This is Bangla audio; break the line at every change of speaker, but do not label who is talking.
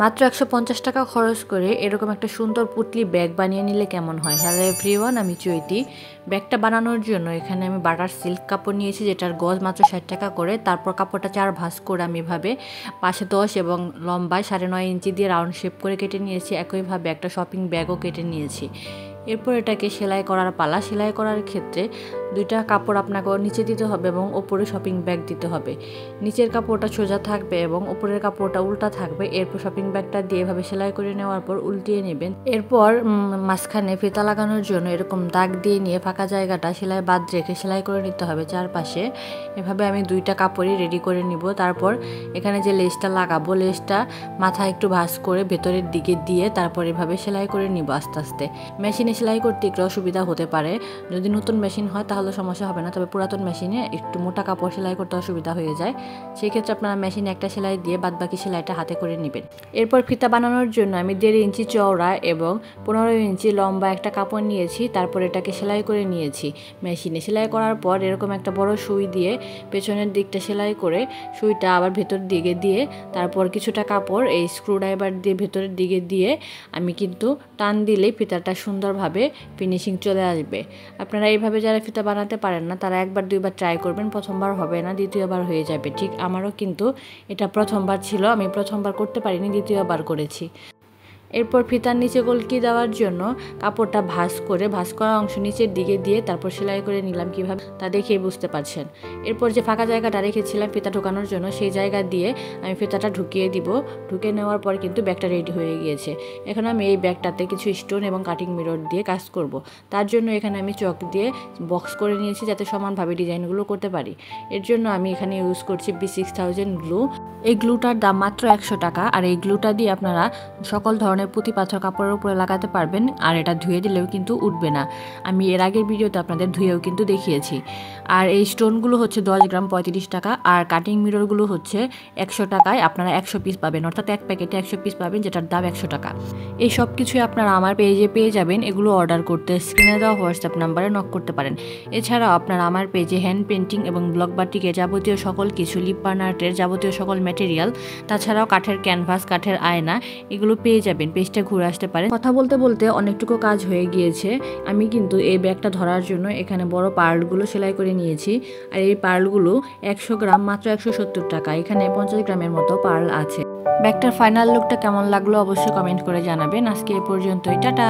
মাত্র ১৫০ টাকা খরচ করে এরকম একটা সুন্দর পুতলি ব্যাগ বানিয়ে নিলে কেমন হয়। হ্যালো এভরিওয়ান, আমি চৈতি। ব্যাগটা বানানোর জন্য এখানে আমি বাটার সিল্ক কাপড় নিয়েছি, যেটার গজ মাত্র ৬০ টাকা করে। তারপর কাপড়টা ৪ ভাঁজ করে আমি এভাবে পাশে ১০ এবং লম্বায় ৯.৫ ইঞ্চি দিয়ে রাউন্ড শেপ করে কেটে নিয়েছি। একইভাবে একটা শপিং ব্যাগও কেটে নিয়েছি। এরপর এটাকে সেলাই করার পালা। সেলাই করার ক্ষেত্রে দুইটা কাপড় আপনাকে নিচে দিতে হবে এবং ওপরে শপিং ব্যাগ দিতে হবে। নিচের কাপড়টা সোজা থাকবে এবং ওপরের কাপড়টা উল্টা থাকবে। এরপর শপিং ব্যাগটা দিয়ে এভাবে সেলাই করে নেওয়ার পর উল্টিয়ে নেবেন। এরপর মাঝখানে ফিতা লাগানোর জন্য এরকম দাগ দিয়ে নিয়ে ফাঁকা জায়গাটা সেলাই বাদ রেখে সেলাই করে নিতে হবে চারপাশে। এভাবে আমি দুইটা কাপড়ই রেডি করে নিব। তারপর এখানে যে লেসটা লাগাবো, লেসটা মাথায় একটু ভাঁজ করে ভেতরের দিকে দিয়ে তারপর এভাবে সেলাই করে নিব আস্তে আস্তে। মেশিনে সেলাই করতে একটু অসুবিধা হতে পারে, যদি নতুন মেশিন হয় তাহলে সমস্যা হবে না, তবে পুরাতন মেশিনে একটু মোটা কাপড় সেলাই করতে অসুবিধা হয়ে যায়। সেই ক্ষেত্রে আপনারা মেশিনে একটা সেলাই দিয়ে বাদবাকি সেলাইটা হাতে করে নেবেন। এরপর ফিতা বানানোর জন্য আমি ১.৫ ইঞ্চি চওড়া এবং ১৫ ইঞ্চি লম্বা একটা কাপড় নিয়েছি। তারপর এটাকে সেলাই করে নিয়েছি। মেশিনে সেলাই করার পর এরকম একটা বড় সুই দিয়ে পেছনের দিকটা সেলাই করে সুইটা আবার ভেতর দিকে দিয়ে তারপর কিছুটা কাপড় এই স্ক্রুড্রাইভার দিয়ে ভেতরের দিকে দিয়ে আমি কিন্তু টান দিলেই ফিতাটা সুন্দরভাবে ফিনিশিং চলে আসবে। আপনারা এইভাবে যারা ফিতা বানাতে পারেন না তারা একবার দুইবার ট্রাই করবেন, প্রথমবার হবে না, দ্বিতীয়বার হয়ে যাবে। ঠিক আমারও কিন্তু এটা প্রথমবার ছিল, আমি প্রথমবার করতে পারিনি, দ্বিতীয়বার করেছি। এরপর ফিতার নিচে কলকি দেওয়ার জন্য কাপড়টা ভাঁজ করা অংশ নিচের দিকে দিয়ে তারপর সেলাই করে নিলাম, কিভাবে তা দেখেই বুঝতে পারছেন। এরপর যে ফাঁকা জায়গাটা রেখেছিলাম ফিতা ঢোকানোর জন্য, সেই জায়গা দিয়ে আমি ফিতাটা ঢুকিয়ে দিব। ঢুকে নেওয়ার পর কিন্তু ব্যাগটা রেডি হয়ে গিয়েছে। এখন আমি এই ব্যাগটাতে কিছু স্টোন এবং কাটিং মিরর দিয়ে কাজ করব। তার জন্য এখানে আমি চক দিয়ে বক্স করে নিয়েছি যাতে সমানভাবে ডিজাইনগুলো করতে পারি। এর জন্য আমি এখানে ইউজ করছি B6000 গ্লু। এই গ্লুটার দাম মাত্র ১০০ টাকা। আর এই গ্লুটা দিয়ে আপনারা সকল ধরনের পুঁতি পাথর কাপড়ের উপরে লাগাতে পারবেন, আর এটা ধুয়ে দিলেও কিন্তু উঠবে না। আমি এর আগের ভিডিওতে আপনাদের ধুয়েও কিন্তু দেখিয়েছি। আর এই স্টোনগুলো হচ্ছে 10 গ্রাম 35 টাকা, আর কাটিং মিররগুলো হচ্ছে 100 টাকায় আপনারা 100 পিস পাবেন, অর্থাৎ এক প্যাকেটে 100 পিস পাবেন, যেটার দাম 100 টাকা। এই সব কিছুই আপনারা আমার পেজে পেয়ে যাবেন। এগুলো অর্ডার করতে স্ক্রিনে দেওয়া হোয়াটসঅ্যাপ নাম্বারে নক করতে পারেন। এছাড়াও আপনারা আমার পেজে হ্যান্ড পেন্টিং এবং ব্লক বাটিকের যাবতীয় সকল কিছু, লিপ বার্ন আর্টের যাবতীয় সকল ম্যাটেরিয়াল, তাছাড়াও কাঠের ক্যানভাস, কাঠের আয়না, এগুলো পেয়ে যাবেন। পেজটা ঘুরে আসতে পারেন। কথা বলতে বলতে অনেকটুকু কাজ হয়ে গিয়েছে। আমি কিন্তু এই ব্যাগটা ধরার জন্য এখানে বড় পার্লগুলো সেলাই করে নিয়েছি। আর এই পার্লগুলো 100 গ্রাম মাত্র 170 টাকা। এখানে 50 গ্রামের মতো পার্ল আছে। ব্যাগটার ফাইনাল লুকটা কেমন লাগলো অবশ্যই কমেন্ট করে জানাবেন। আজকে এ পর্যন্তই, টাটা।